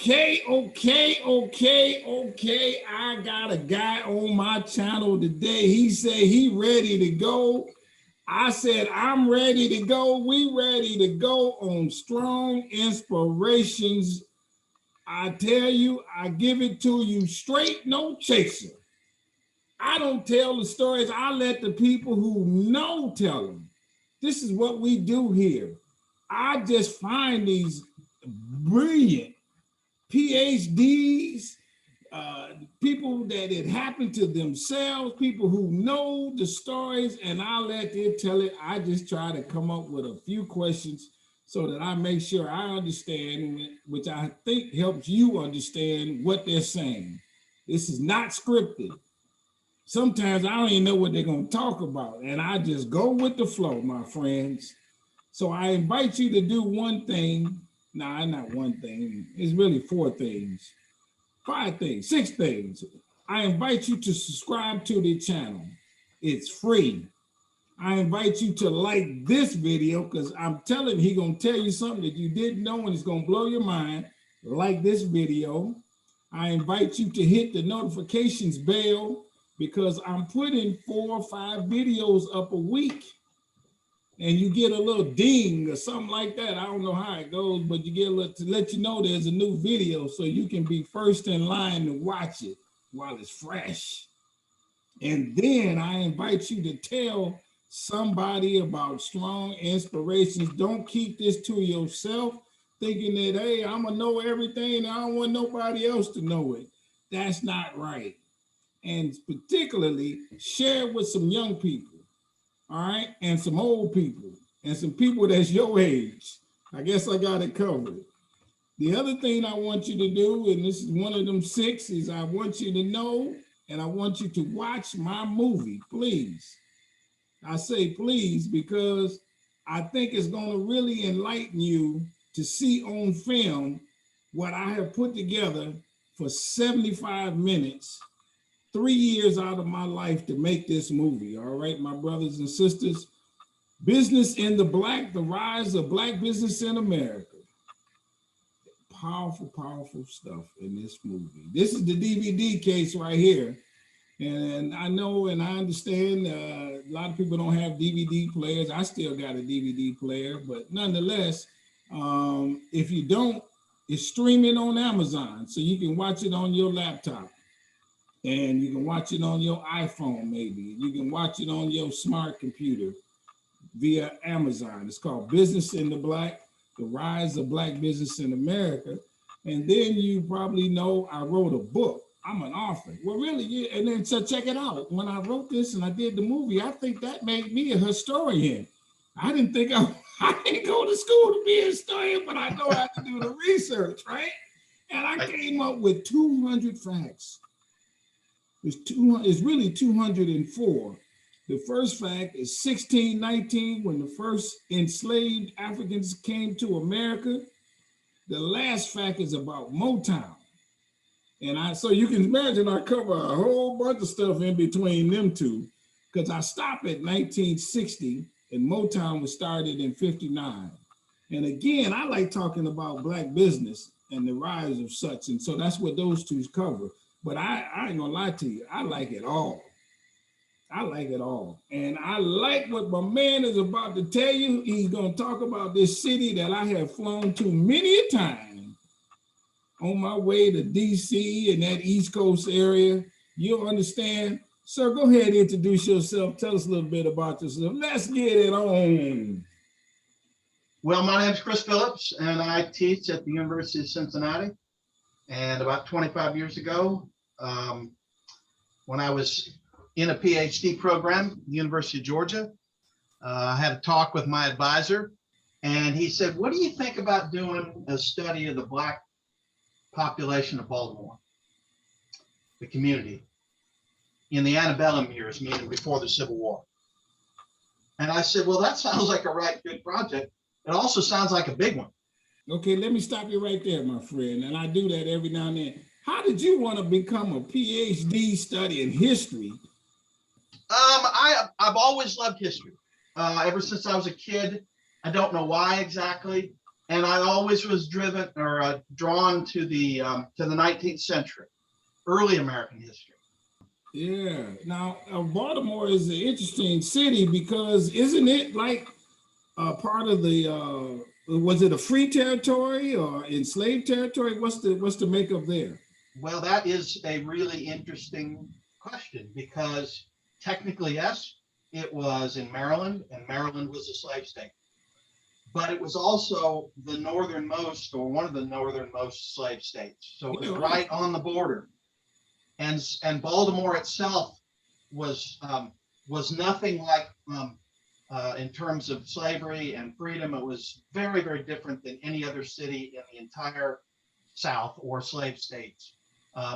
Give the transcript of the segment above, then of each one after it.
Okay. I got a guy on my channel today. He said he ready to go. I said, I'm ready to go. We ready to go on Strong Inspirations. I tell you, I give it to you straight, no chaser. I don't tell the stories. I let the people who know tell them. This is what we do here. I just find these brilliant PhDs, people that it happened to themselves, people who know the stories, and I let them tell it. I just try to come up with a few questions so that I make sure I understand, which I think helps you understand what they're saying. This is not scripted. Sometimes I don't even know what they're going to talk about, and I just go with the flow, my friends. So I invite you to do one thing. Nah, not one thing. It's really 4 things, 5 things, 6 things. I invite you to subscribe to the channel. It's free. I invite you to like this video because I'm telling you, he's going to tell you something that you didn't know and it's going to blow your mind. Like this video. I invite you to hit the notifications bell because I'm putting 4 or 5 videos up a week. And you get a little ding or something like that. I don't know how it goes, but you get a little to let you know there's a new video so you can be first in line to watch it while it's fresh. And then I invite you to tell somebody about Strong Inspirations. Don't keep this to yourself, thinking that, hey, I'm gonna know everything and I don't want nobody else to know it. That's not right. And particularly share it with some young people. All right, and some old people, and some people that's your age. I guess I got it covered. The other thing I want you to do, and this is one of them 6, is I want you to know, and I want you to watch my movie, please. I say please because I think it's going to really enlighten you to see on film what I have put together for 75 minutes. 3 years out of my life to make this movie. All right, my brothers and sisters. Business in the Black, the rise of Black business in America. Powerful, powerful stuff in this movie. This is the DVD case right here. And I know and I understand a lot of people don't have DVD players. I still got a DVD player, but nonetheless, if you don't, it's streaming on Amazon. So you can watch it on your laptop. And you can watch it on your iPhone, maybe. You can watch it on your smart computer via Amazon. It's called Business in the Black, the Rise of Black Business in America. And then you probably know I wrote a book. I'm an author. Well, really, yeah. And then so check it out. When I wrote this and I did the movie, I think that made me a historian. I didn't think I didn't go to school to be a historian, but I know how to do the research, right? And I came up with 200 facts. It's really 204. The first fact is 1619, when the first enslaved Africans came to America. The last fact is about Motown. And so you can imagine I cover a whole bunch of stuff in between them two, because I stop at 1960 and Motown was started in 59. And again, I like talking about Black business and the rise of such. And so that's what those two cover. But I ain't gonna lie to you, I like it all. I like it all. And I like what my man is about to tell you. He's gonna talk about this city that I have flown to many a time on my way to DC and that East Coast area. You'll understand. Sir, go ahead and introduce yourself. Tell us a little bit about yourself. Let's get it on. Well, my name is Chris Phillips, and I teach at the University of Cincinnati. And about 25 years ago, when I was in a PhD program at the University of Georgia, I had a talk with my advisor, and he said, what do you think about doing a study of the Black population of Baltimore, the community, in the antebellum years, meaning before the Civil War? And I said, well, that sounds like a right good project. It also sounds like a big one. Okay, let me stop you right there, my friend. And I do that every now and then. How did you want to become a PhD studying history? I've always loved history. Ever since I was a kid. I don't know why exactly. And I always was driven or drawn to the 19th century, early American history. Yeah. Now, Baltimore is an interesting city because isn't it like part of the was it a free territory or enslaved territory? What's the makeup there? Well, that is a really interesting question because technically, yes, it was in Maryland, and Maryland was a slave state. But it was also the northernmost or one of the northernmost slave states. So it was Yeah, right on the border. And Baltimore itself was nothing like in terms of slavery and freedom. It was very, very different than any other city in the entire South or slave states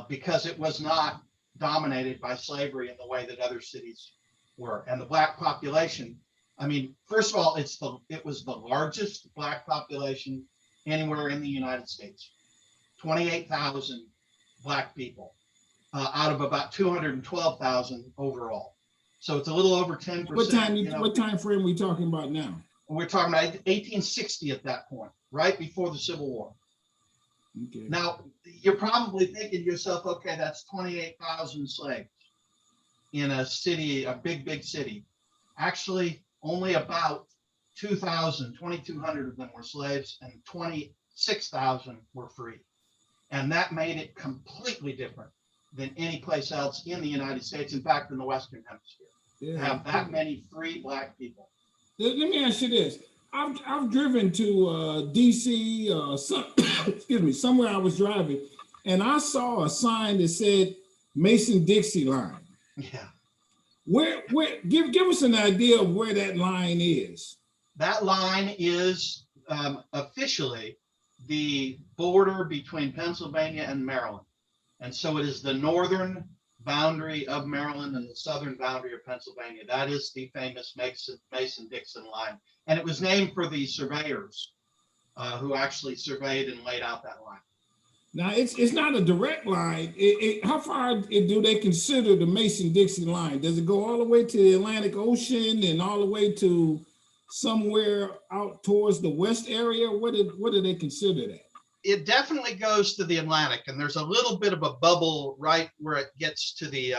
because it was not dominated by slavery in the way that other cities were. And the black population, I mean, first of all, it was the largest black population anywhere in the United States. 28,000 black people out of about 212,000 overall. So it's a little over 10%. What time frame are we talking about now? We're talking about 1860 at that point, right before the Civil War. Okay. Now, you're probably thinking to yourself, okay, that's 28,000 slaves in a city, a big, big city. Actually, only about 2,200 of them were slaves and 26,000 were free. And that made it completely different than any place else in the United States, in fact, in the Western Hemisphere, to have that many free black people. Let me ask you this. I've driven to DC, excuse me, somewhere I was driving, and I saw a sign that said Mason Dixie Line. Yeah. Where give us an idea of where that line is. That line is officially the border between Pennsylvania and Maryland. And so it is the northern boundary of Maryland and the southern boundary of Pennsylvania. That is the famous Mason-Dixon line. And it was named for the surveyors who actually surveyed and laid out that line. Now, it's not a direct line. How far do they consider the Mason-Dixie line? Does it go all the way to the Atlantic Ocean and all the way to somewhere out towards the west area? What do they consider that? It definitely goes to the Atlantic, and there's a little bit of a bubble right where it gets to the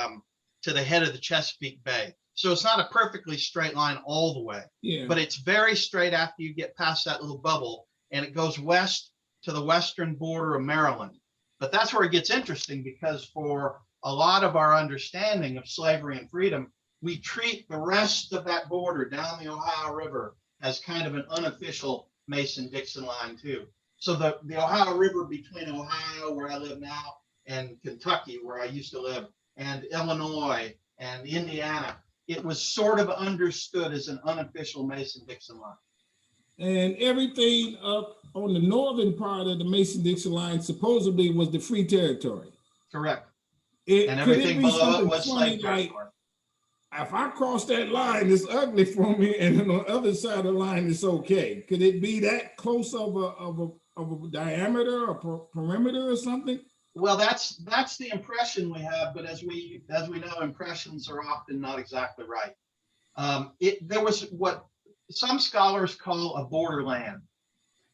head of the Chesapeake Bay. So it's not a perfectly straight line all the way, but it's very straight after you get past that little bubble, and it goes west to the western border of Maryland. But that's where it gets interesting because for a lot of our understanding of slavery and freedom, we treat the rest of that border down the Ohio River as kind of an unofficial Mason-Dixon line too. So the Ohio River between Ohio, where I live now, and Kentucky, where I used to live, and Illinois and Indiana, it was sort of understood as an unofficial Mason-Dixon line. And everything up on the northern part of the Mason-Dixon line supposedly was the free territory. Correct. And everything below it was slave territory. If I cross that line, it's ugly for me, and on the other side of the line, it's okay. Could it be that close of a diameter or perimeter or something? Well, that's the impression we have, but as we know, impressions are often not exactly right. There was what some scholars call a borderland.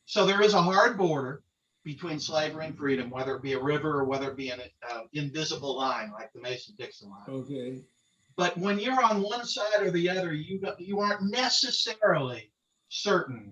So there is a hard border between slavery and freedom, whether it be a river or whether it be an invisible line like the Mason-Dixon line. Okay. But when you're on one side or the other, you aren't necessarily certain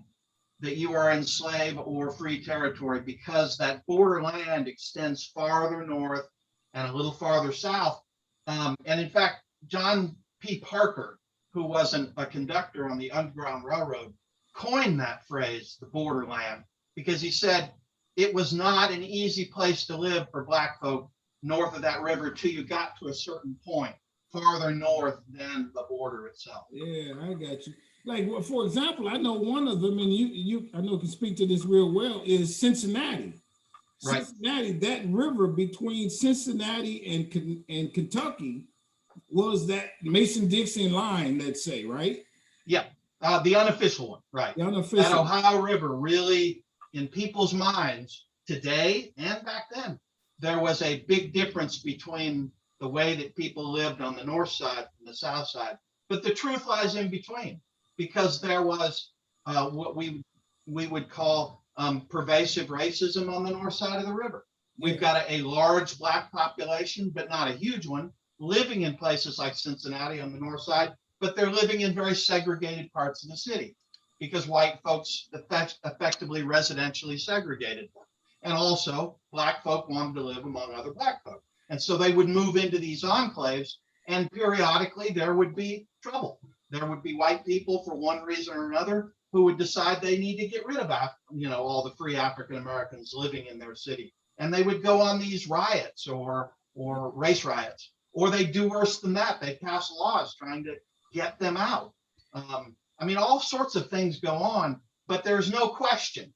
that you are in slave or free territory because that borderland extends farther north and a little farther south. And in fact, John P. Parker, who was a conductor on the Underground Railroad, coined that phrase, the borderland, because he said it was not an easy place to live for black folk north of that river till you got to a certain point farther north than the border itself. Yeah, I got you. Like, well, for example, I know one of them, and you I know can speak to this real well, is Cincinnati. Right. Cincinnati, that river between Cincinnati and Kentucky was that Mason-Dixon line, let's say, right? Yeah, the unofficial one, right. The unofficial. That Ohio River really, in people's minds today and back then, there was a big difference between the way that people lived on the north side and the south side. But the truth lies in between, because there was what we would call pervasive racism on the north side of the river. We've got a large Black population, but not a huge one, living in places like Cincinnati on the north side, but they're living in very segregated parts of the city because white folks effectively residentially segregated them. And also, Black folk wanted to live among other Black folk. And so they would move into these enclaves, and periodically there would be trouble. There would be white people, for one reason or another, who would decide they need to get rid of all the free African Americans living in their city. And they would go on these riots or race riots, or they do worse than that. They pass laws trying to get them out. All sorts of things go on, but there's no question,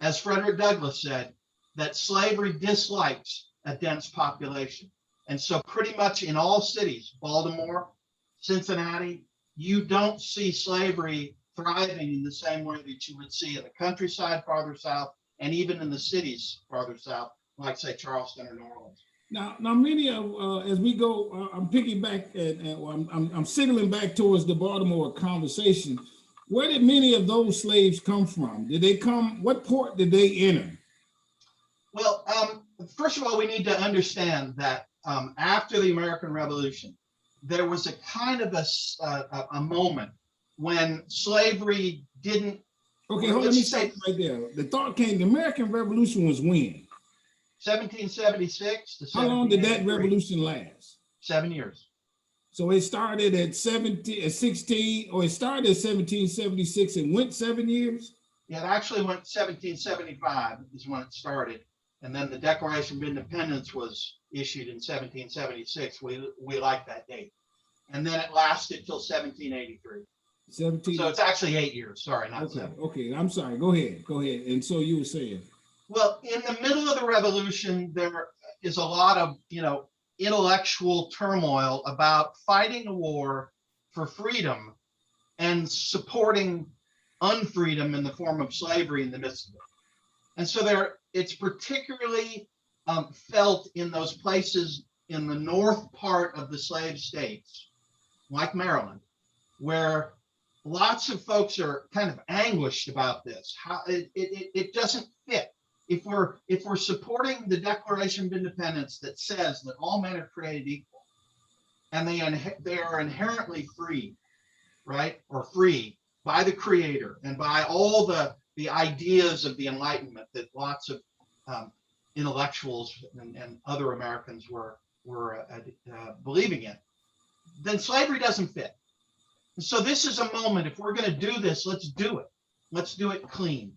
as Frederick Douglass said, that slavery dislikes a dense population. And so pretty much in all cities, Baltimore, Cincinnati, you don't see slavery thriving in the same way that you would see in the countryside farther south, and even in the cities farther south, like say Charleston or New Orleans. Now many of as we go, I'm picking back I'm signaling back towards the Baltimore conversation. Where did many of those slaves come from? Did they come? What port did they enter? Well, first of all, we need to understand that after the American Revolution, there was a kind of a moment when slavery didn't. Okay, hold on, let me stop right there. The thought came, the American Revolution was when? 1776 to 1783. How long did that revolution last? 7 years. So it started at 16, or it started at 1776 and went 7 years? Yeah, it actually went 1775 is when it started. And then the Declaration of Independence was issued in 1776. We like that date. And then it lasted till 1783. 17. So it's actually 8 years. Sorry, not 7. Okay, I'm sorry. Go ahead. And so you were saying? Well, in the middle of the revolution, there is a lot of, intellectual turmoil about fighting a war for freedom and supporting unfreedom in the form of slavery in the midst of it. And so it's particularly felt in those places in the north part of the slave states, like Maryland, where lots of folks are kind of anguished about this. How it doesn't fit. If we're supporting the Declaration of Independence that says that all men are created equal, and they are inherently free, right, or free by the Creator and by all the ideas of the Enlightenment that lots of intellectuals and other Americans were believing in, then slavery doesn't fit. And so this is a moment, if we're going to do this, let's do it. Let's do it clean.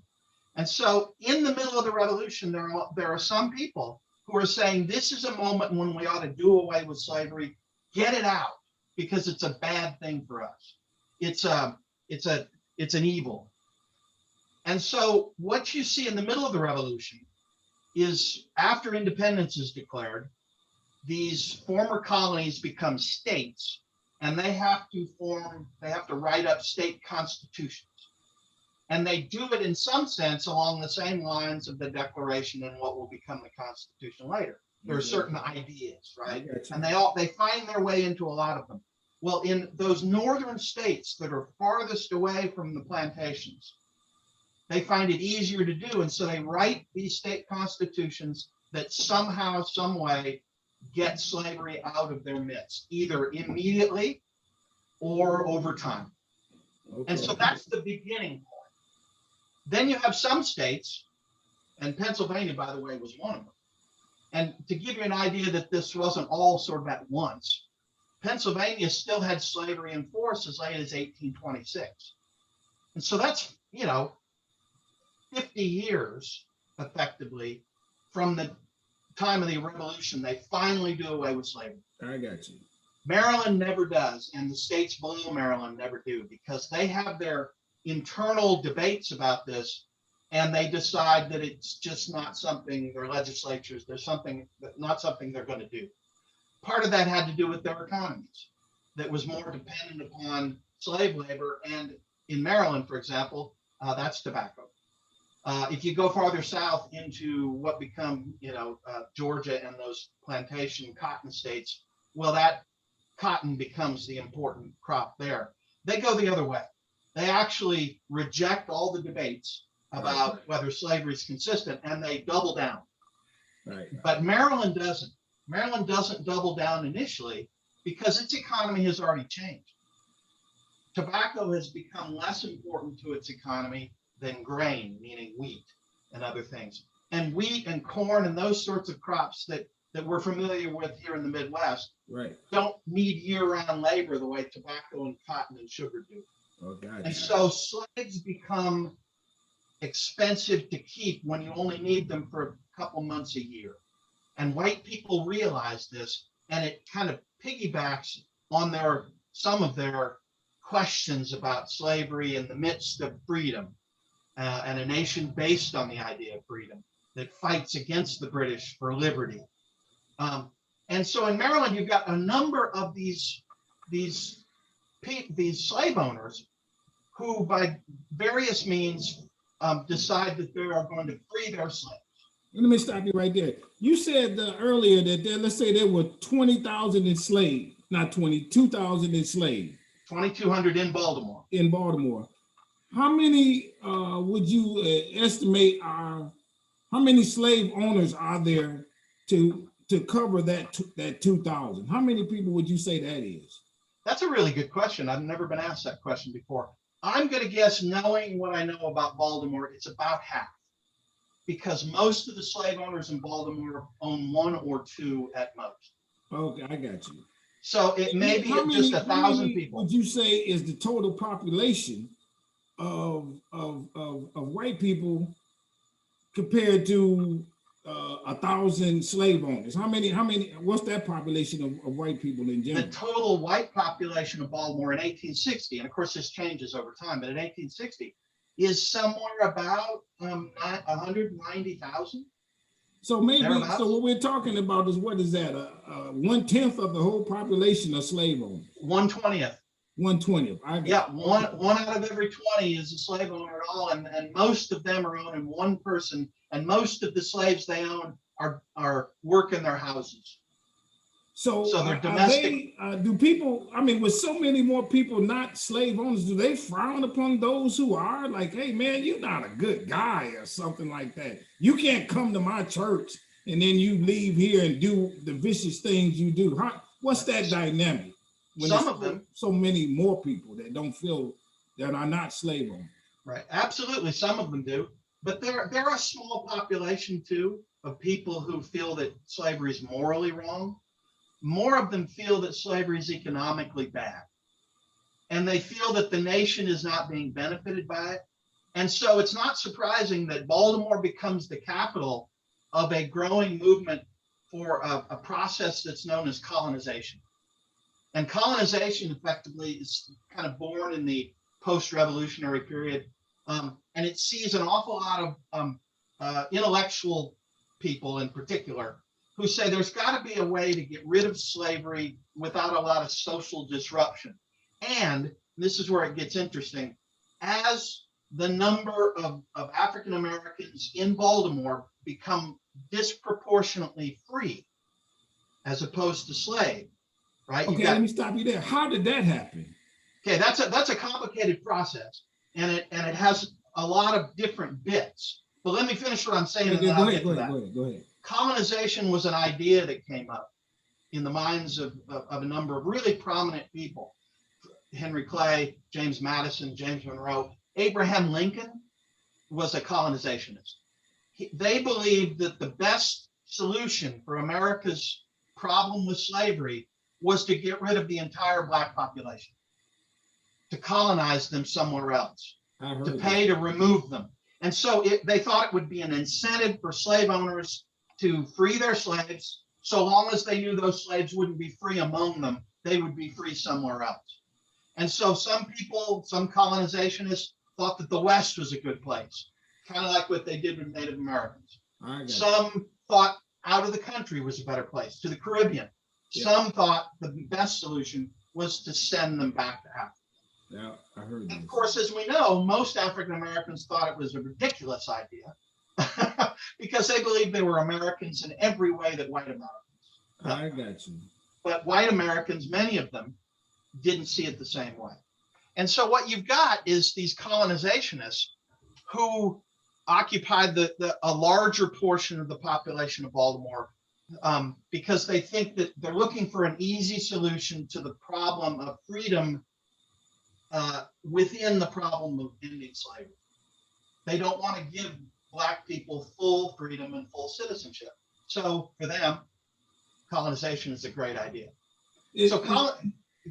And so in the middle of the revolution, there are some people who are saying this is a moment when we ought to do away with slavery, get it out, because it's a bad thing for us. It's an evil. And so what you see in the middle of the revolution is after independence is declared, these former colonies become states, and they have to write up state constitutions. And they do it in some sense along the same lines of the Declaration and what will become the Constitution later. There are certain ideas, right? And they find their way into a lot of them. Well, in those northern states that are farthest away from the plantations, they find it easier to do. And so they write these state constitutions that somehow, some way get slavery out of their midst, either immediately or over time. Okay. And so that's the beginning point. Then you have some states, and Pennsylvania, by the way, was one of them. And to give you an idea that this wasn't all sort of at once, Pennsylvania still had slavery in force as late as 1826. And so that's, 50 years effectively from the time of the Revolution, they finally do away with slavery. I got you. Maryland never does, and the states below Maryland never do, because they have their internal debates about this, and they decide that it's just not something, their legislatures, not something they're going to do. Part of that had to do with their economies, that was more dependent upon slave labor, and in Maryland, for example, that's tobacco. If you go farther south into what become, Georgia and those plantation cotton states, well, that cotton becomes the important crop there. They go the other way. They actually reject all the debates about whether slavery is consistent, and they double down. Right. But Maryland doesn't. Maryland doesn't double down initially because its economy has already changed. Tobacco has become less important to its economy than grain, meaning wheat and other things. And wheat and corn and those sorts of crops that we're familiar with here in the Midwest don't need year-round labor the way tobacco and cotton and sugar do. Oh, gotcha. And so slaves become expensive to keep when you only need them for a couple months a year. And white people realize this, and it kind of piggybacks on some of their questions about slavery in the midst of freedom, and a nation based on the idea of freedom that fights against the British for liberty. And so in Maryland, you've got a number of these slave owners who, by various means, decide that they are going to free their slaves. Let me stop you right there. You said earlier that let's say there were 20,000 enslaved, not 22,000 enslaved. 2,200 in Baltimore. In Baltimore. How many would you estimate how many slave owners are there to cover that 2,000? How many people would you say that is? That's a really good question. I've never been asked that question before. I'm going to guess, knowing what I know about Baltimore, it's about half, because most of the slave owners in Baltimore own one or two at most. Okay, I got you. So it may be just 1,000 people. Would you say is the total population of white people compared to 1,000 slave owners? How many? What's that population of white people in general? The total white population of Baltimore in 1860, and of course this changes over time, but in 1860 is somewhere about 190,000. So what we're talking about is, what is that? 1/10 of the whole population of slave owners. 1/20th. 1/20th. One out of every 20 is a slave owner at all, and most of them are owning one person, and most of the slaves they own are work in their houses. So they're domestic. Do people, I mean, with so many more people not slave owners, do they frown upon those who are? Like, hey man, you're not a good guy or something like that. You can't come to my church and then you leave here and do the vicious things you do. What's that dynamic? When some of them, so many more people that don't feel that are not slave owners. Right, absolutely, some of them do, but there are a small population too of people who feel that slavery is morally wrong. More of them feel that slavery is economically bad, and they feel that the nation is not being benefited by it. And so it's not surprising that Baltimore becomes the capital of a growing movement for a process that's known as colonization. And colonization effectively is kind of born in the post-revolutionary period, and it sees an awful lot of intellectual people in particular who say there's got to be a way to get rid of slavery without a lot of social disruption. And this is where it gets interesting. As the number of African Americans in Baltimore become disproportionately free as opposed to slave, right? Okay, let me stop you there. How did that happen? Okay, that's a complicated process, and it has a lot of different bits. But let me finish what I'm saying. Go ahead. Colonization was an idea that came up in the minds of a number of really prominent people. Henry Clay, James Madison, James Monroe. Abraham Lincoln was a colonizationist. They believed that the best solution for America's problem with slavery was to get rid of the entire Black population, to colonize them somewhere else, to pay to remove them. And so they thought it would be an incentive for slave owners to free their slaves. So long as they knew those slaves wouldn't be free among them, they would be free somewhere else. And so some people, some colonizationists, thought that the West was a good place, kind of like what they did with Native Americans. Some thought out of the country was a better place, to the Caribbean. Yeah. Some thought the best solution was to send them back to Africa. Yeah, I heard that. Of course, as we know, most African Americans thought it was a ridiculous idea because they believed they were Americans in every way that white Americans. I got you. But white Americans, many of them, didn't see it the same way. And so what you've got is these colonizationists who occupied a larger portion of the population of Baltimore, because they think that they're looking for an easy solution to the problem of freedom within the problem of ending slavery. They don't want to give Black people full freedom and full citizenship. So for them, colonization is a great idea.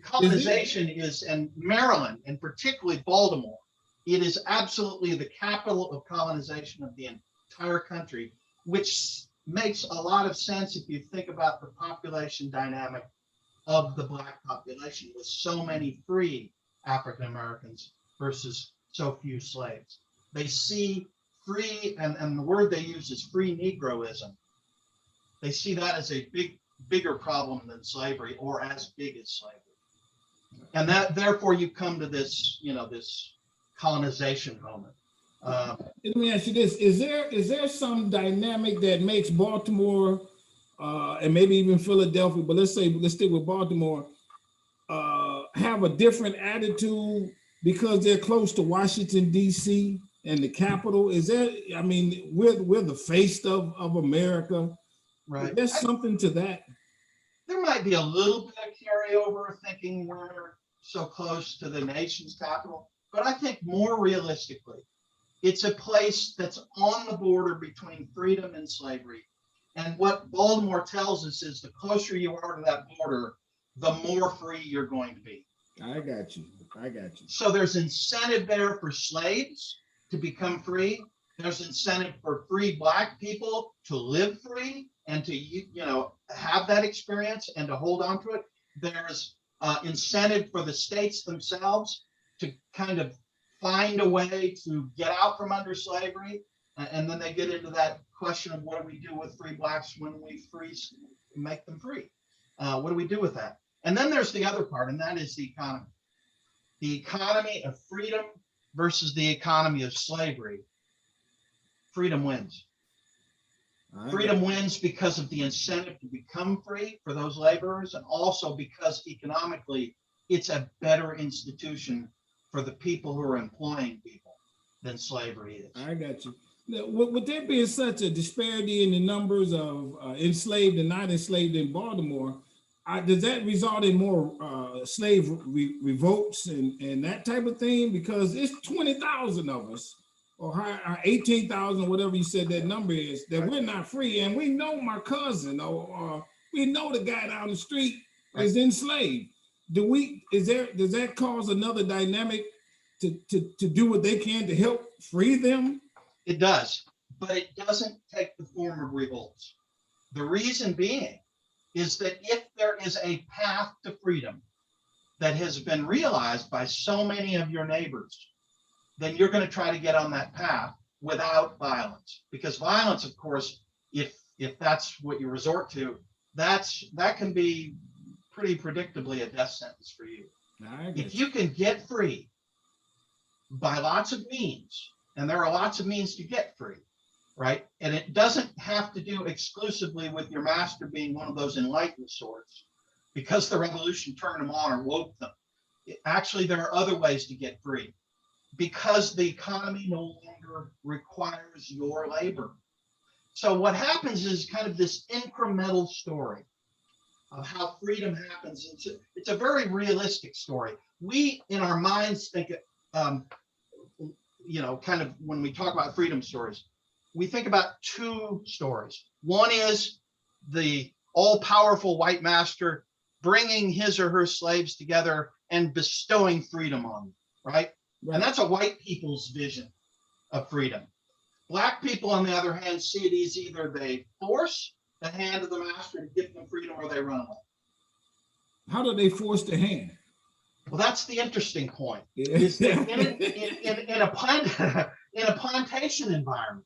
Colonization is, in Maryland, and particularly Baltimore, it is absolutely the capital of colonization of the entire country, which makes a lot of sense if you think about the population dynamic of the Black population, with so many free African Americans versus so few slaves. They see free, and the word they use is free Negroism. They see that as a bigger problem than slavery, or as big as slavery. And that, therefore, you come to this, this colonization moment. Let me ask you this: Is there some dynamic that makes Baltimore and maybe even Philadelphia, but let's stick with Baltimore, have a different attitude because they're close to Washington, D.C. and the capital? Is there? I mean, we're the face of America. Right. There's something to that. There might be a little bit of carryover, thinking we're so close to the nation's capital, but I think more realistically, it's a place that's on the border between freedom and slavery. And what Baltimore tells us is the closer you are to that border, the more free you're going to be. I got you. So there's incentive there for slaves to become free. There's incentive for free Black people to live free and to, have that experience and to hold on to it. There's incentive for the states themselves to kind of find a way to get out from under slavery. And then they get into that question of what do we do with free Blacks when we make them free? What do we do with that? And then there's the other part, and that is the economy. The economy of freedom versus the economy of slavery. Freedom wins. Freedom wins because of the incentive to become free for those laborers, and also because economically it's a better institution for the people who are employing people than slavery is. I got you. Now, with there being such a disparity in the numbers of enslaved and not enslaved in Baltimore, does that result in more slave revolts and that type of thing? Because it's 20,000 of us, or 18,000, whatever you said that number is, that we're not free. And we know my cousin, or we know the guy down the street is enslaved. Does that cause another dynamic to do what they can to help free them? It does, but it doesn't take the form of revolts. The reason being is that if there is a path to freedom that has been realized by so many of your neighbors, then you're going to try to get on that path without violence. Because violence, of course, if that's what you resort to, that can be pretty predictably a death sentence for you. If you can get free by lots of means, and there are lots of means to get free, right? And it doesn't have to do exclusively with your master being one of those enlightened sorts, because the revolution turned them on or woke them. Actually, there are other ways to get free, because the economy no longer requires your labor. So what happens is kind of this incremental story of how freedom happens. It's a very realistic story. We, in our minds, think, kind of when we talk about freedom stories, we think about two stories. One is the all-powerful white master bringing his or her slaves together and bestowing freedom on them, right? And that's a white people's vision of freedom. Black people, on the other hand, see it as either they force the hand of the master to give them freedom or they run away. How do they force the hand? Well, that's the interesting point. Is that in a plantation environment,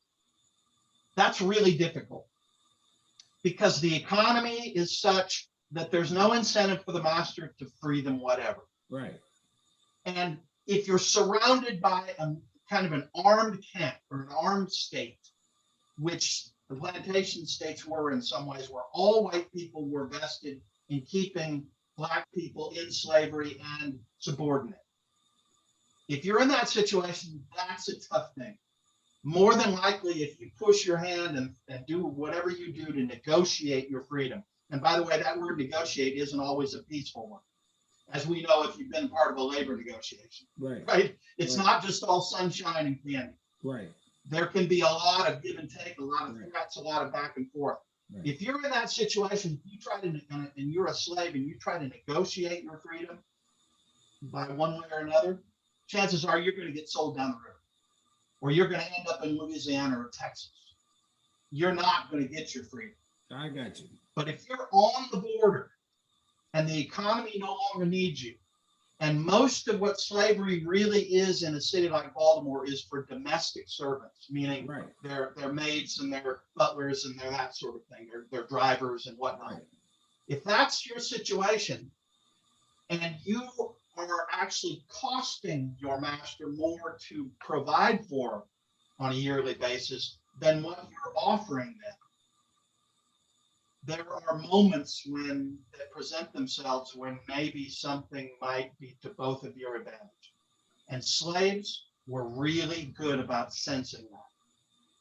that's really difficult, because the economy is such that there's no incentive for the master to free them, whatever. Right. And if you're surrounded by a kind of an armed camp or an armed state, which the plantation states were in some ways, where all white people were vested in keeping Black people in slavery and subordinate. If you're in that situation, that's a tough thing. more than likely, if you push your hand and do whatever you do to negotiate your freedom, and by the way, that word negotiate isn't always a peaceful one. As we know, if you've been part of a labor negotiation, right? It's Right. not just all sunshine and candy. Right. There can be a lot of give and take, a lot of threats, a lot of back and forth. Right. If you're in that situation, you try to, and you're a slave and you try to negotiate your freedom by one way or another, chances are you're going to get sold down the river, or you're going to end up in Louisiana or Texas. You're not going to get your freedom. I got you. But if you're on the border and the economy no longer needs you, and most of what slavery really is in a city like Baltimore is for domestic servants, meaning Right. they're maids and they're butlers and they're that sort of thing. They're drivers and whatnot. Right. If that's your situation and you are actually costing your master more to provide for on a yearly basis than what you're offering them, there are moments when that present themselves when maybe something might be to both of your advantage. And slaves were really good about sensing that.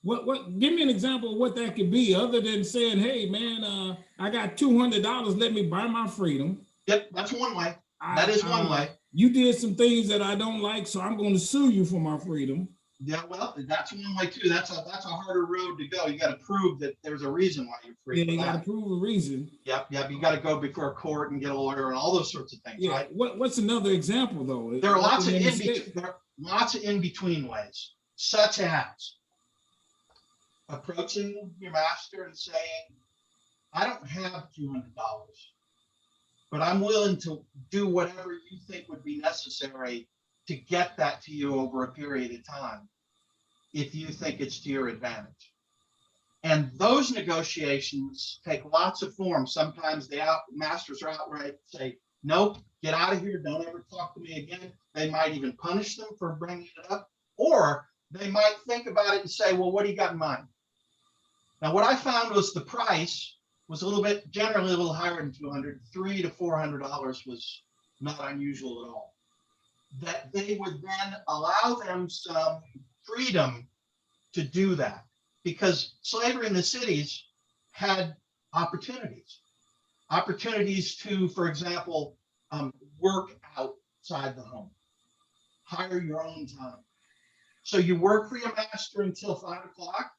What give me an example of what that could be, other than saying, hey man, I got $200, let me buy my freedom. Yep, that's one way. That is one way. You did some things that I don't like, so I'm going to sue you for my freedom. Yeah, well, that's one way too. That's a harder road to go. You got to prove that there's a reason why you're free. Yeah, you got to prove a reason. Yep. You got to go before court and get a lawyer and all those sorts of things. Yeah. Right. What's another example though? There are lots of in between ways, such as approaching your master and saying, "I don't have $200, but I'm willing to do whatever you think would be necessary to get that to you over a period of time, if you think it's to your advantage." And those negotiations take lots of forms. Sometimes the masters are outright say, "Nope, get out of here. Don't ever talk to me again." They might even punish them for bringing it up, or they might think about it and say, "Well, what do you got in mind?" Now, what I found was the price was generally a little higher than $200. $300 to $400 was not unusual at all. That they would then allow them some freedom to do that, because slavery in the cities had opportunities to, for example, work outside the home, hire your own time. So you work for your master until 5 o'clock,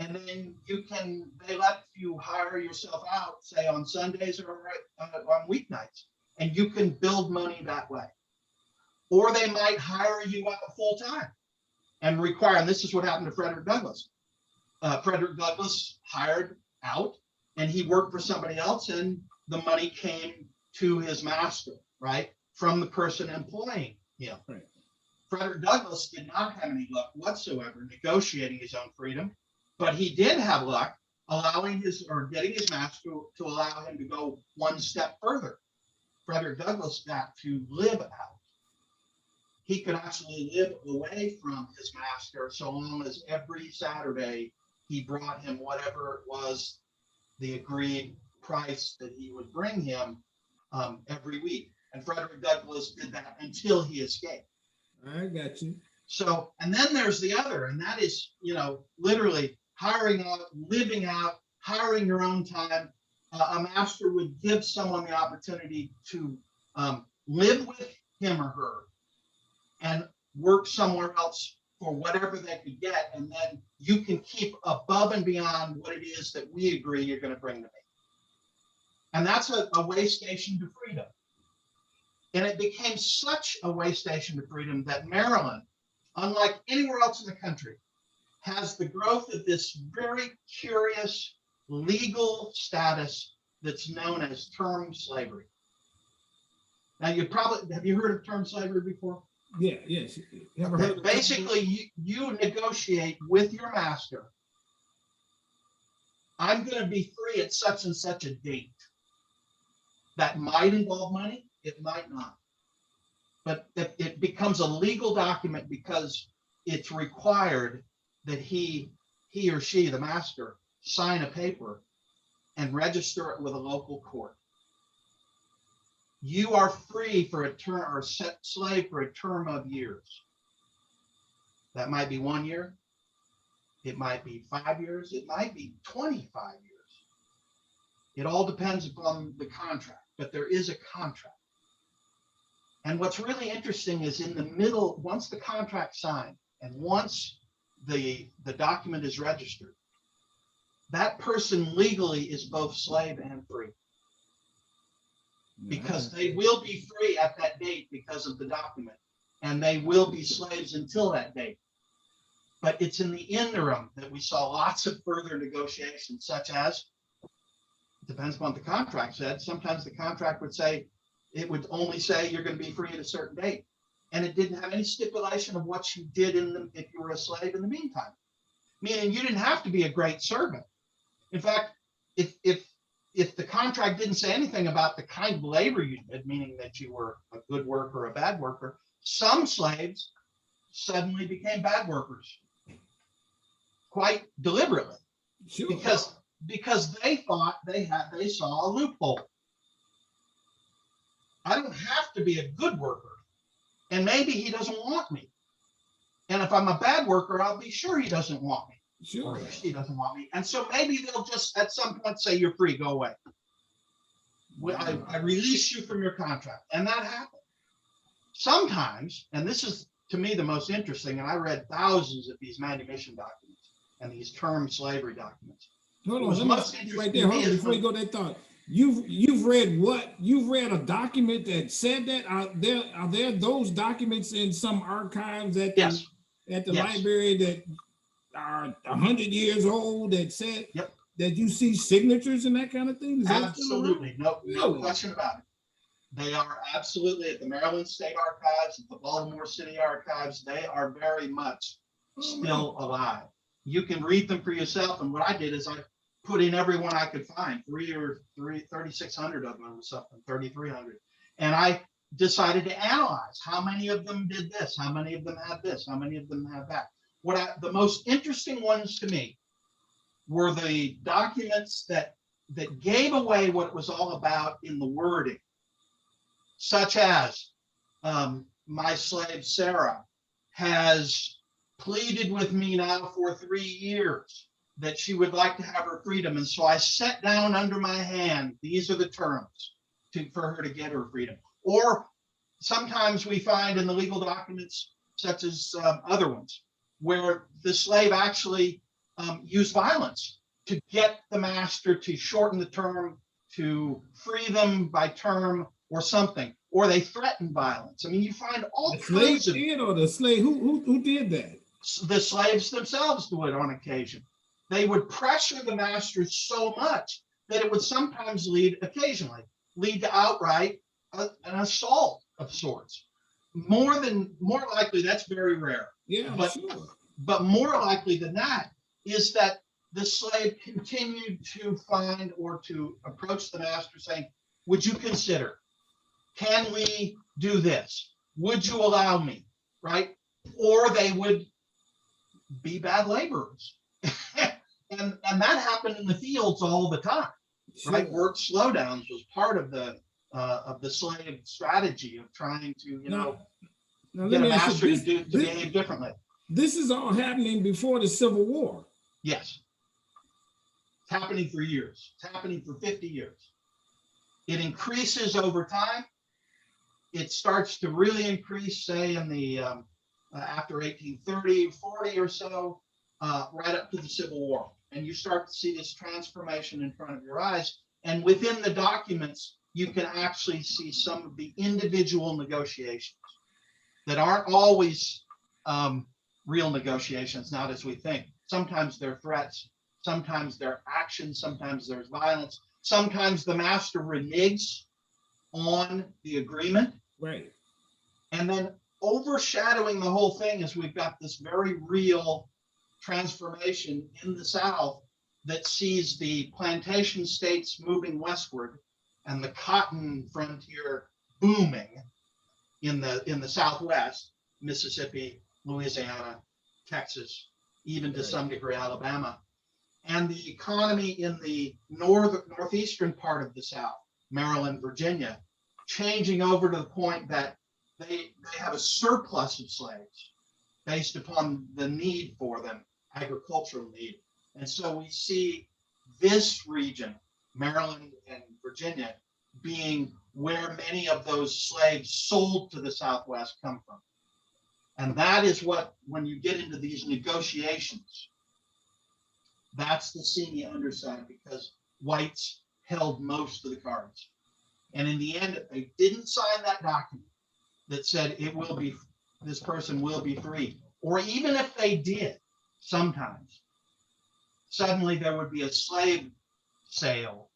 and then they let you hire yourself out, say on Sundays or on weeknights, and you can build money that way. Or they might hire you out full time and require, and this is what happened to Frederick Douglass. Frederick Douglass hired out and he worked for somebody else, and the money came to his master, right, from the person employing him. Right. Frederick Douglass did not have any luck whatsoever negotiating his own freedom, but he did have luck getting his master to allow him to go one step further. Frederick Douglass got to live out. He could actually live away from his master so long as every Saturday he brought him whatever it was, the agreed price that he would bring him every week. And Frederick Douglass did that until he escaped. I got you. So, and then there's the other, and that is, literally hiring out, living out, hiring your own time. A master would give someone the opportunity to live with him or her and work somewhere else for whatever they could get. And then you can keep above and beyond what it is that we agree you're going to bring to me. And that's a way station to freedom. And it became such a way station to freedom that Maryland, unlike anywhere else in the country, has the growth of this very curious legal status that's known as term slavery. Now, have you heard of term slavery before? Yeah, yes. Ever heard of basically, you negotiate with your master. I'm going to be free at such and such a date. That might involve money. It might not. But it becomes a legal document because it's required that he or she, the master, sign a paper and register it with a local court. You are free for a term, or set slave for a term of years. That might be 1 year. It might be 5 years. It might be 25 years. It all depends upon the contract, but there is a contract. And what's really interesting is in the middle, once the contract's signed and once the document is registered, that person legally is both slave and free, because they will be free at that date because of the document, and they will be slaves until that date. But it's in the interim that we saw lots of further negotiations, such as, depends upon what the contract said. Sometimes the contract would say, it would only say you're going to be free at a certain date. And it didn't have any stipulation of what you did if you were a slave in the meantime. Meaning you didn't have to be a great servant. In fact, if the contract didn't say anything about the kind of labor you did, meaning that you were a good worker or a bad worker, some slaves suddenly became bad workers quite deliberately. Sure. Because they thought they saw a loophole. I don't have to be a good worker, and maybe he doesn't want me. And if I'm a bad worker, I'll be sure he doesn't want me. Sure. Or she doesn't want me. And so maybe they'll just at some point say, you're free, go away. I release you from your contract. And that happened. Sometimes, and this is to me the most interesting, and I read thousands of these manumission documents and these term slavery documents. Hold on, let me stop you right there. Hold on, before you go that thought. You've read what? You've read a document that said that? Are there those documents in some archives at the Yes. library that are 100 years old that said Yep. that you see signatures and that kind of thing? Is that Absolutely. No Really? question about it. They are absolutely at the Maryland State Archives, at the Baltimore City Archives. They are very much still alive. You can read them for yourself. And what I did is I put in everyone I could find, 3,600 of them or something, 3,300. And I decided to analyze how many of them did this, how many of them had this, how many of them had that. The most interesting ones to me were the documents that gave away what it was all about in the wording, such as my slave Sarah has pleaded with me now for 3 years that she would like to have her freedom. And so I set down under my hand, these are the terms for her to get her freedom. Or sometimes we find in the legal documents, such as other ones, where the slave actually used violence to get the master to shorten the term, to free them by term or something, or they threatened violence. I mean, you find all kinds of— or the slave, who did that? The slaves themselves do it on occasion. They would pressure the masters so much that it would sometimes occasionally lead to outright an assault of sorts. More likely, that's very rare. Yeah, but, sure. But more likely than that is that the slave continued to find or to approach the master saying, would you consider, can we do this? Would you allow me, right? Or they would be bad laborers. and that happened in the fields all the time, right? Work slowdowns was part of the slave strategy of trying to, now get a master to behave differently. This is all happening before the Civil War. Yes. It's happening for years. It's happening for 50 years. It increases over time. It starts to really increase, say, in the after 1830, 40 or so, right up to the Civil War. And you start to see this transformation in front of your eyes. And within the documents, you can actually see some of the individual negotiations that aren't always real negotiations, not as we think. Sometimes they're threats, sometimes they're actions, sometimes there's violence. Sometimes the master reneges on the agreement. Right. And then overshadowing the whole thing is we've got this very real transformation in the South that sees the plantation states moving westward and the cotton frontier booming in the Southwest, Mississippi, Louisiana, Texas, even to some degree Alabama, and the economy in the northeastern part of the South, Maryland, Virginia, changing over to the point that they have a surplus of slaves based upon the need for them agricultural need. And so we see this region, Maryland and Virginia, being where many of those slaves sold to the Southwest come from. And that is what, when you get into these negotiations, that's the seamy underside, because whites held most of the cards. And in the end, if they didn't sign that document that said it will be, this person will be free, or even if they did, sometimes, suddenly there would be a slave sale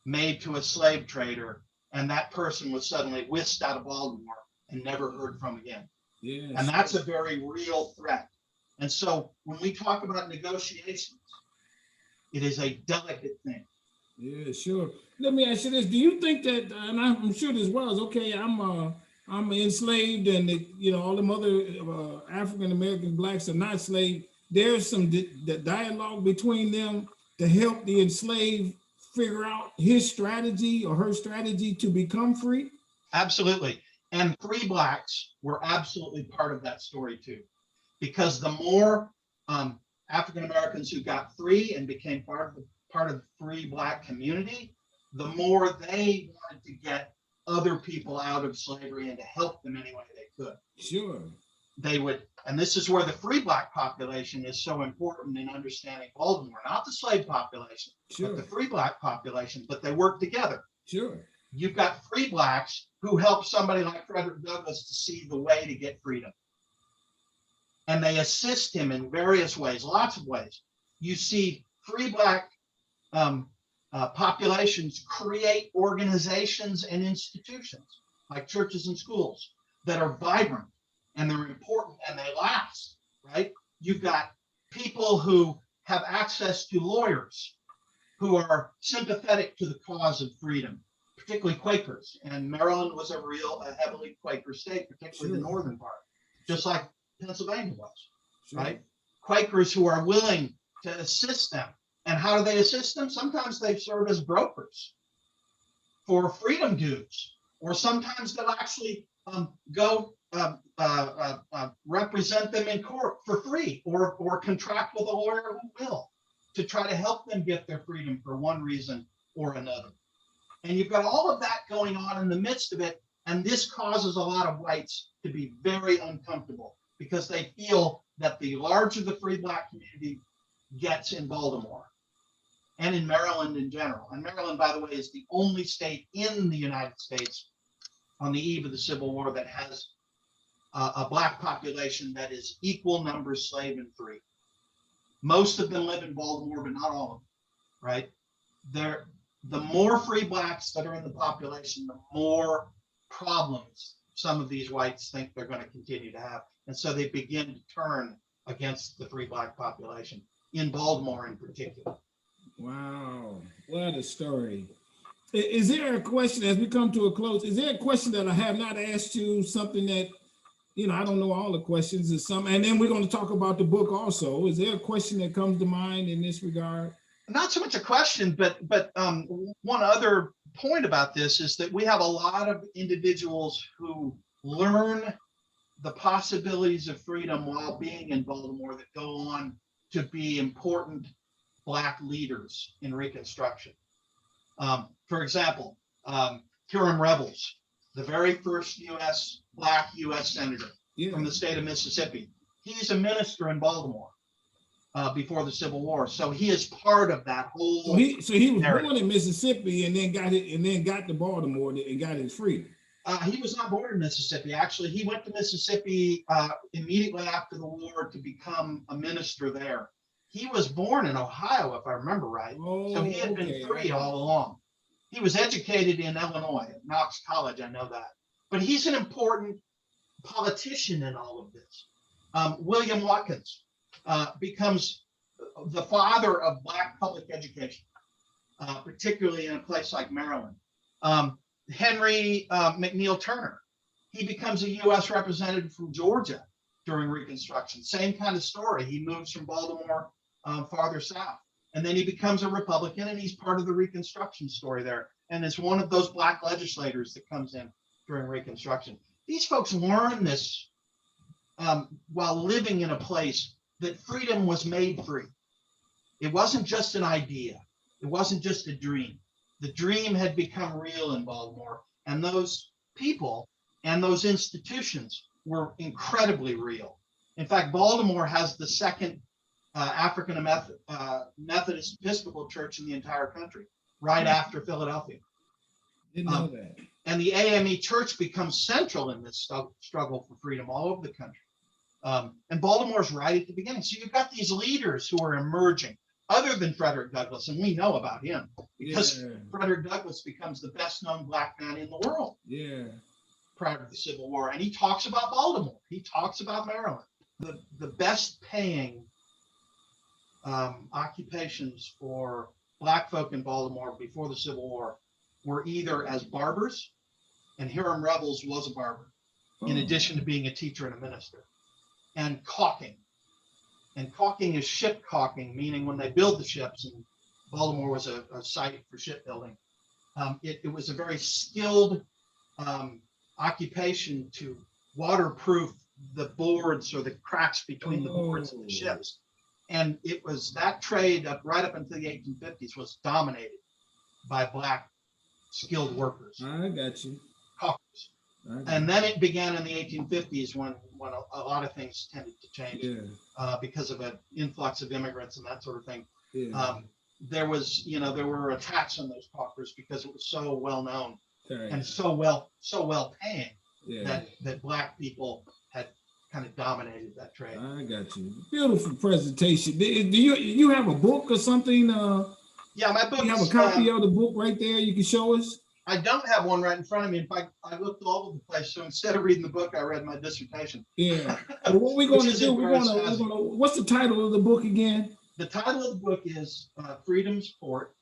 made to a slave trader, and that person was suddenly whisked out of Baltimore and never heard from again. Yeah, and that's a very real threat. And so when we talk about negotiations, it is a delicate thing. Yeah, sure. Let me ask you this: do you think that, and I'm sure this was okay? I'm enslaved, and all them other African American blacks are not slave. There's some the dialogue between them to help the enslaved figure out his strategy or her strategy to become free. Absolutely. And free blacks were absolutely part of that story too, because the more African Americans who got free and became part of the free black community, the more they wanted to get other people out of slavery and to help them any way they could. Sure. They would, and this is where the free black population is so important in understanding Baltimore, not the slave population, sure, but the free black population, but they work together. Sure. You've got free blacks who help somebody like Frederick Douglass to see the way to get freedom. And they assist him in various ways, lots of ways. You see free black populations create organizations and institutions like churches and schools that are vibrant and they're important and they last, right? You've got people who have access to lawyers who are sympathetic to the cause of freedom, particularly Quakers. And Maryland was a heavily Quaker state, particularly the northern part, just like Pennsylvania was, right? Quakers who are willing to assist them. And how do they assist them? Sometimes they serve as brokers for freedom dues, or sometimes they'll actually go represent them in court for free, or contract with a lawyer who will, to try to help them get their freedom for one reason or another. And you've got all of that going on in the midst of it. And this causes a lot of whites to be very uncomfortable because they feel that the larger the free black community gets in Baltimore and in Maryland in general, and Maryland, by the way, is the only state in the United States on the eve of the Civil War that has a black population that is equal numbers slave and free. Most of them live in Baltimore, but not all of them, right? The more free blacks that are in the population, the more problems some of these whites think they're going to continue to have. And so they begin to turn against the free black population in Baltimore in particular. Wow, what a story. Is there a question, as we come to a close, is there a question that I have not asked you, something that, I don't know all the questions, is some, and then we're going to talk about the book also. Is there a question that comes to mind in this regard? Not so much a question, but one other point about this is that we have a lot of individuals who learn the possibilities of freedom while being in Baltimore that go on to be important black leaders in Reconstruction. For example, Hiram Revels, the very first black U.S. senator from the state of Mississippi. He's a minister in Baltimore before the Civil War, so he is part of that whole. So he was born in Mississippi and then got to Baltimore and got his freedom. He was not born in Mississippi. Actually, he went to Mississippi immediately after the war to become a minister there. He was born in Ohio, if I remember right. So he had been free all along. He was educated in Illinois at Knox College, I know that. But he's an important politician in all of this. William Watkins becomes the father of black public education, particularly in a place like Maryland. Henry McNeil Turner, he becomes a U.S. representative from Georgia during Reconstruction. Same kind of story. He moves from Baltimore farther south, and then he becomes a Republican, and he's part of the Reconstruction story there, and is one of those black legislators that comes in during Reconstruction. These folks learn this while living in a place that freedom was made free. It wasn't just an idea. It wasn't just a dream. The dream had become real in Baltimore, and those people and those institutions were incredibly real. In fact, Baltimore has the second African Methodist Episcopal church in the entire country, right after Philadelphia. Didn't know that. And the AME church becomes central in this struggle for freedom all over the country. And Baltimore's right at the beginning. So you've got these leaders who are emerging, other than Frederick Douglass, and we know about him because Frederick Douglass becomes the best known Black man in the world prior to the Civil War. And he talks about Baltimore. He talks about Maryland. The best paying occupations for Black folk in Baltimore before the Civil War were either as barbers, and Hiram Revels was a barber, in addition to being a teacher and a minister, and caulking. And caulking is ship caulking, meaning when they build the ships, and Baltimore was a site for shipbuilding, it was a very skilled occupation to waterproof the boards or the cracks between the boards of the ships. And it was that trade right up until the 1850s was dominated by Black skilled workers. I got you. Caulkers. And then it began in the 1850s when a lot of things tended to change because of an influx of immigrants and that sort of thing. There were attacks on those caulkers because it was so well known and so well paying that Black people had kind of dominated that trade. I got you. Beautiful presentation. Do you have a book or something? Yeah, my book. You have a copy of the book right there you can show us? I don't have one right in front of me. In fact, I looked all over the place. So instead of reading the book, I read my dissertation. Yeah. Well, what we're going to do, what's the title of the book again? The title of the book is Freedom's Port.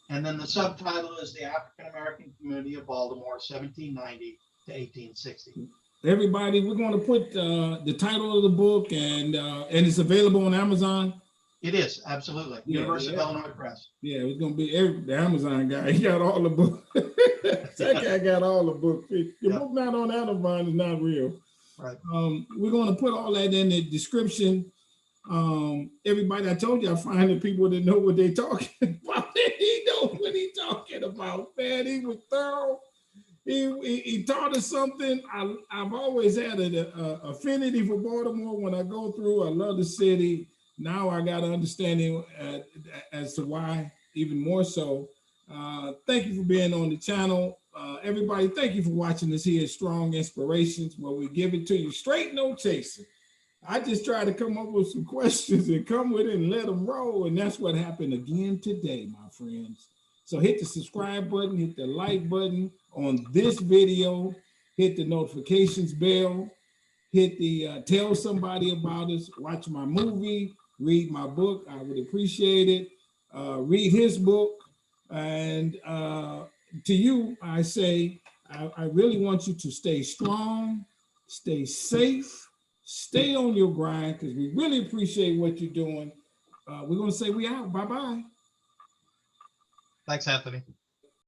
And then the subtitle is The African American Community of Baltimore, 1790 to 1860. Everybody, we're going to put the title of the book and it's available on Amazon. It is, absolutely. University of Illinois Press. Yeah, it's going to be the Amazon guy. He got all the books. That guy got all the books. Your book not on Amazon is not real. Right. We're going to put all that in the description. Everybody, I told you, I find the people that know what they're talking about. He knows what he's talking about, man. He was thorough. He taught us something. I've always had an affinity for Baltimore when I go through. I love the city. Now I got an understanding as to why, even more so. Thank you for being on the channel. Everybody, thank you for watching this here, Strong Inspirations, where we give it to you straight, no chasing. I just try to come up with some questions and come with it and let them roll. And that's what happened again today, my friends. So hit the subscribe button, hit the like button on this video, hit the notifications bell, hit the tell somebody about us, watch my movie, read my book. I would appreciate it. Read his book. And to you, I say, I really want you to stay strong, stay safe, stay on your grind, because we really appreciate what you're doing. We're going to say we out. Bye-bye. Thanks, Anthony.